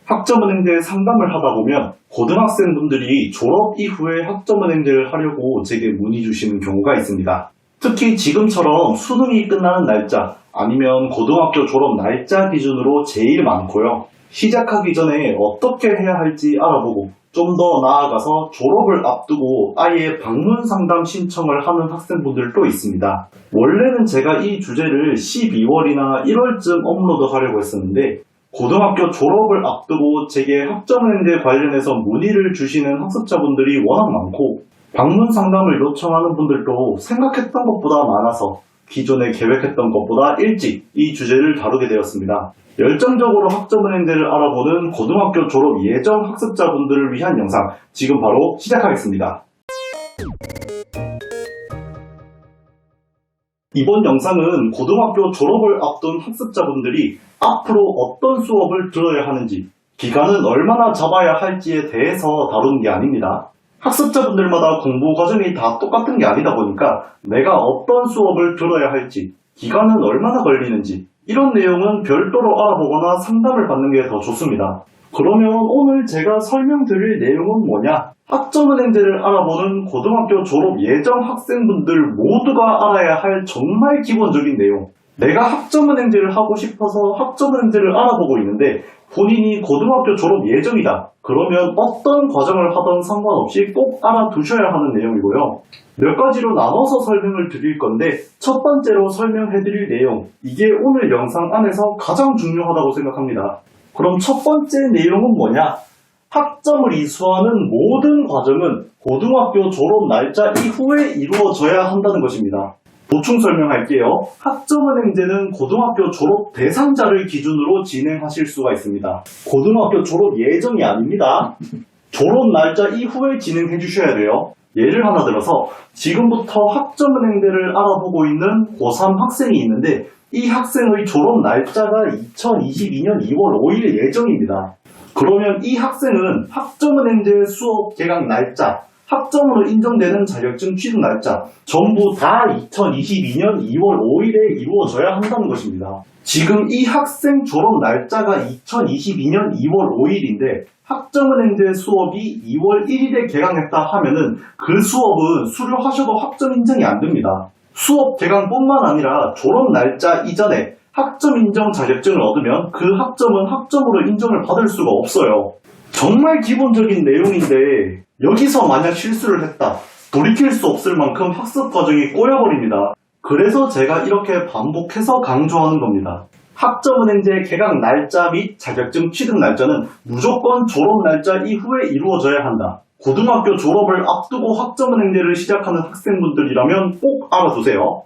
학점은행제 상담을 하다 보면 고등학생분들이 졸업 이후에 학점은행제를 하려고 제게 문의 주시는 경우가 있습니다. 특히 지금처럼 수능이 끝나는 날짜 아니면 고등학교 졸업 날짜 기준으로 제일 많고요. 시작하기 전에 어떻게 해야 할지 알아보고 좀 더 나아가서 졸업을 앞두고 아예 방문 상담 신청을 하는 학생분들도 있습니다. 원래는 제가 이 주제를 12월이나 1월쯤 업로드하려고 했었는데 고등학교 졸업을 앞두고 제게 학점은행제 관련해서 문의를 주시는 학습자분들이 워낙 많고 방문 상담을 요청하는 분들도 생각했던 것보다 많아서 기존에 계획했던 것보다 일찍 이 주제를 다루게 되었습니다. 열정적으로 학점은행제를 알아보는 고등학교 졸업 예정 학습자분들을 위한 영상 지금 바로 시작하겠습니다. 이번 영상은 고등학교 졸업을 앞둔 학습자분들이 앞으로 어떤 수업을 들어야 하는지, 기간은 얼마나 잡아야 할지에 대해서 다루는 게 아닙니다. 학습자분들마다 공부 과정이 다 똑같은 게 아니다 보니까 내가 어떤 수업을 들어야 할지, 기간은 얼마나 걸리는지 이런 내용은 별도로 알아보거나 상담을 받는 게 더 좋습니다. 그러면 오늘 제가 설명드릴 내용은 뭐냐? 학점은행제를 알아보는 고등학교 졸업 예정 학생분들 모두가 알아야 할 정말 기본적인 내용. 내가 학점은행제를 하고 싶어서 학점은행제를 알아보고 있는데 본인이 고등학교 졸업 예정이다. 그러면 어떤 과정을 하든 상관없이 꼭 알아두셔야 하는 내용이고요. 몇 가지로 나눠서 설명을 드릴 건데 첫 번째로 설명해드릴 내용, 이게 오늘 영상 안에서 가장 중요하다고 생각합니다. 그럼 첫 번째 내용은 뭐냐? 학점을 이수하는 모든 과정은 고등학교 졸업 날짜 이후에 이루어져야 한다는 것입니다. 보충 설명할게요. 학점은행제는 고등학교 졸업 대상자를 기준으로 진행하실 수가 있습니다. 고등학교 졸업 예정이 아닙니다. 졸업 날짜 이후에 진행해 주셔야 돼요. 예를 하나 들어서 지금부터 학점은행제를 알아보고 있는 고3 학생이 있는데 이 학생의 졸업 날짜가 2022년 2월 5일 예정입니다. 그러면 이 학생은 학점은행제 수업 개강 날짜, 학점으로 인정되는 자격증 취득 날짜 전부 다 2022년 2월 5일에 이루어져야 한다는 것입니다. 지금 이 학생 졸업 날짜가 2022년 2월 5일인데 학점은행제 수업이 2월 1일에 개강했다 하면은 그 수업은 수료하셔도 학점 인정이 안 됩니다. 수업 개강뿐만 아니라 졸업 날짜 이전에 학점 인정 자격증을 얻으면 그 학점은 학점으로 인정을 받을 수가 없어요. 정말 기본적인 내용인데 여기서 만약 실수를 했다, 돌이킬 수 없을 만큼 학습 과정이 꼬여버립니다. 그래서 제가 이렇게 반복해서 강조하는 겁니다. 학점은행제 개강 날짜 및 자격증 취득 날짜는 무조건 졸업 날짜 이후에 이루어져야 한다. 고등학교 졸업을 앞두고 학점은행제를 시작하는 학생분들이라면 꼭 알아두세요.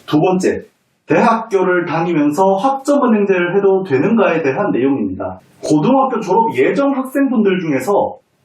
두 번째, 대학교를 다니면서 학점은행제를 해도 되는가에 대한 내용입니다. 고등학교 졸업 예정 학생분들 중에서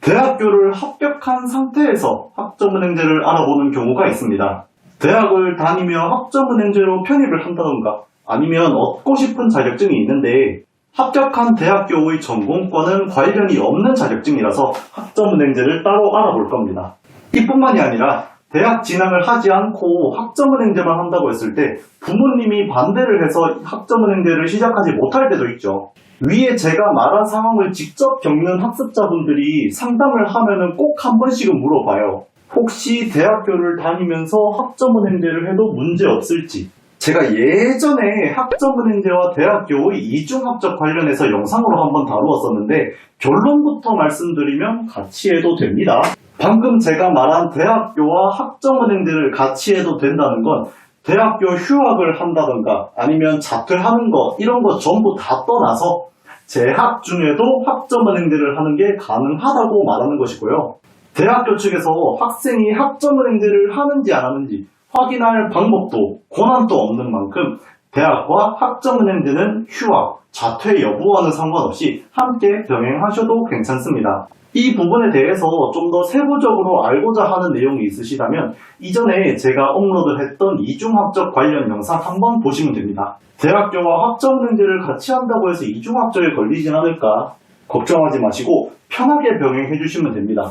대학교를 합격한 상태에서 학점은행제를 알아보는 경우가 있습니다. 대학을 다니며 학점은행제로 편입을 한다던가 아니면 얻고 싶은 자격증이 있는데 합격한 대학교의 전공과는 관련이 없는 자격증이라서 학점은행제를 따로 알아볼 겁니다. 이뿐만이 아니라 대학 진학을 하지 않고 학점은행제만 한다고 했을 때 부모님이 반대를 해서 학점은행제를 시작하지 못할 때도 있죠. 위에 제가 말한 상황을 직접 겪는 학습자분들이 상담을 하면은 꼭 한 번씩은 물어봐요. 혹시 대학교를 다니면서 학점은행제를 해도 문제 없을지. 제가 예전에 학점은행제와 대학교의 이중합격 관련해서 영상으로 한번 다루었었는데 결론부터 말씀드리면 같이 해도 됩니다. 방금 제가 말한 대학교와 학점은행제를 같이 해도 된다는 건 대학교 휴학을 한다던가 아니면 자퇴하는 거 이런 거 전부 다 떠나서 재학 중에도 학점은행제를 하는 게 가능하다고 말하는 것이고요. 대학교 측에서 학생이 학점은행제를 하는지 안 하는지 확인할 방법도 권한도 없는 만큼 대학과 학점은행제는 휴학, 자퇴 여부와는 상관없이 함께 병행하셔도 괜찮습니다. 이 부분에 대해서 좀 더 세부적으로 알고자 하는 내용이 있으시다면 이전에 제가 업로드했던 이중합격 관련 영상 한번 보시면 됩니다. 대학교와 학점은행제를 같이 한다고 해서 이중합격에 걸리진 않을까 걱정하지 마시고 편하게 병행해 주시면 됩니다.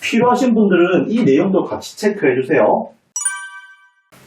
필요하신 분들은 이 내용도 같이 체크해 주세요.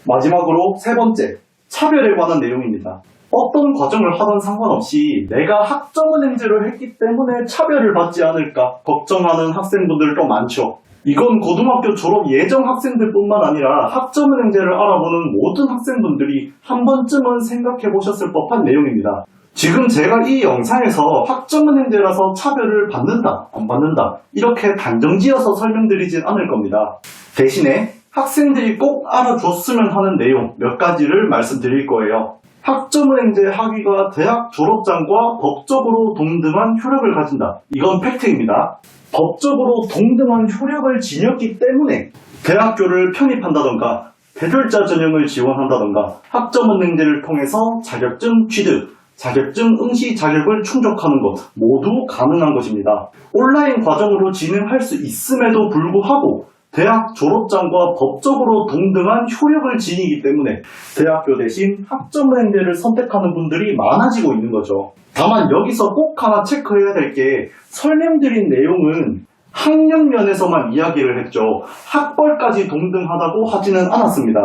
마지막으로 세 번째, 차별에 관한 내용입니다. 어떤 과정을 하던 상관없이 내가 학점은행제를 했기 때문에 차별을 받지 않을까 걱정하는 학생분들도 많죠. 이건 고등학교 졸업 예정 학생들뿐만 아니라 학점은행제를 알아보는 모든 학생분들이 한 번쯤은 생각해 보셨을 법한 내용입니다. 지금 제가 이 영상에서 학점은행제라서 차별을 받는다, 안 받는다 이렇게 단정지어서 설명드리진 않을 겁니다. 대신에 학생들이 꼭 알아줬으면 하는 내용 몇 가지를 말씀드릴 거예요. 학점은행제 학위가 대학 졸업장과 법적으로 동등한 효력을 가진다. 이건 팩트입니다. 법적으로 동등한 효력을 지녔기 때문에 대학교를 편입한다던가 대졸자 전형을 지원한다던가 학점은행제를 통해서 자격증 취득, 자격증 응시 자격을 충족하는 것 모두 가능한 것입니다. 온라인 과정으로 진행할 수 있음에도 불구하고 대학 졸업장과 법적으로 동등한 효력을 지니기 때문에 대학교 대신 학점은행제를 선택하는 분들이 많아지고 있는 거죠. 다만 여기서 꼭 하나 체크해야 될 게 설명드린 내용은 학력면에서만 이야기를 했죠. 학벌까지 동등하다고 하지는 않았습니다.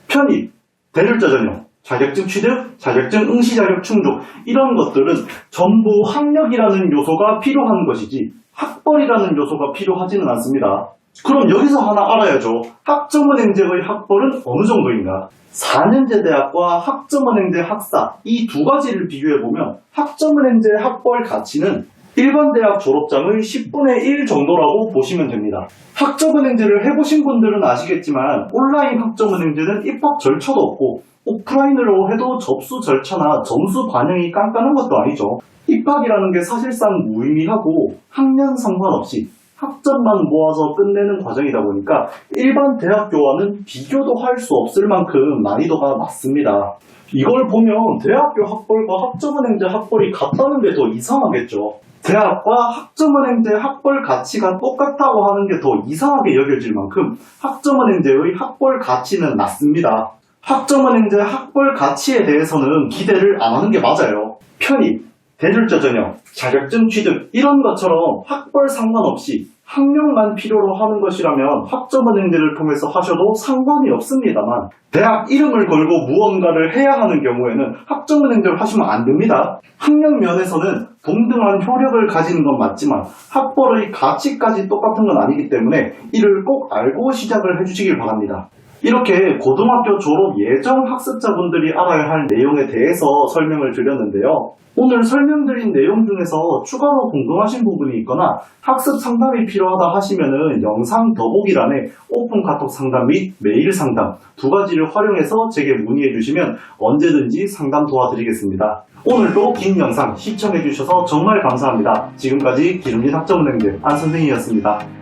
편입, 대졸자 전형, 자격증 취득, 자격증 응시 자격 충족 이런 것들은 전부 학력이라는 요소가 필요한 것이지 학벌이라는 요소가 필요하지는 않습니다. 그럼 여기서 하나 알아야죠. 학점은행제의 학벌은 어느 정도인가? 4년제 대학과 학점은행제 학사 이 두 가지를 비교해보면 학점은행제 학벌 가치는 일반 대학 졸업장의 10분의 1 정도라고 보시면 됩니다. 학점은행제를 해보신 분들은 아시겠지만 온라인 학점은행제는 입학 절차도 없고 오프라인으로 해도 접수 절차나 점수 반영이 깐깐한 것도 아니죠. 입학이라는 게 사실상 무의미하고 학년 상관없이 학점만 모아서 끝내는 과정이다 보니까 일반 대학교와는 비교도 할 수 없을 만큼 난이도가 낮습니다. 이걸 보면 대학교 학벌과 학점은행제 학벌이 같다는 게 더 이상하겠죠. 대학과 학점은행제 학벌 가치가 똑같다고 하는 게 더 이상하게 여겨질 만큼 학점은행제의 학벌 가치는 낮습니다. 학점은행제 학벌 가치에 대해서는 기대를 안 하는 게 맞아요. 편입, 대졸자 전형, 자격증 취득 이런 것처럼 학벌 상관없이 학력만 필요로 하는 것이라면 학점은행제를 통해서 하셔도 상관이 없습니다만 대학 이름을 걸고 무언가를 해야 하는 경우에는 학점은행제를 하시면 안 됩니다. 학력 면에서는 동등한 효력을 가지는 건 맞지만 학벌의 가치까지 똑같은 건 아니기 때문에 이를 꼭 알고 시작을 해주시길 바랍니다. 이렇게 고등학교 졸업 예정 학습자분들이 알아야 할 내용에 대해서 설명을 드렸는데요. 오늘 설명드린 내용 중에서 추가로 궁금하신 부분이 있거나 학습 상담이 필요하다 하시면은 영상 더보기란에 오픈 카톡 상담 및 메일 상담 두 가지를 활용해서 제게 문의해 주시면 언제든지 상담 도와드리겠습니다. 오늘도 긴 영상 시청해 주셔서 정말 감사합니다. 지금까지 기름진 학점은행제 안선생이었습니다.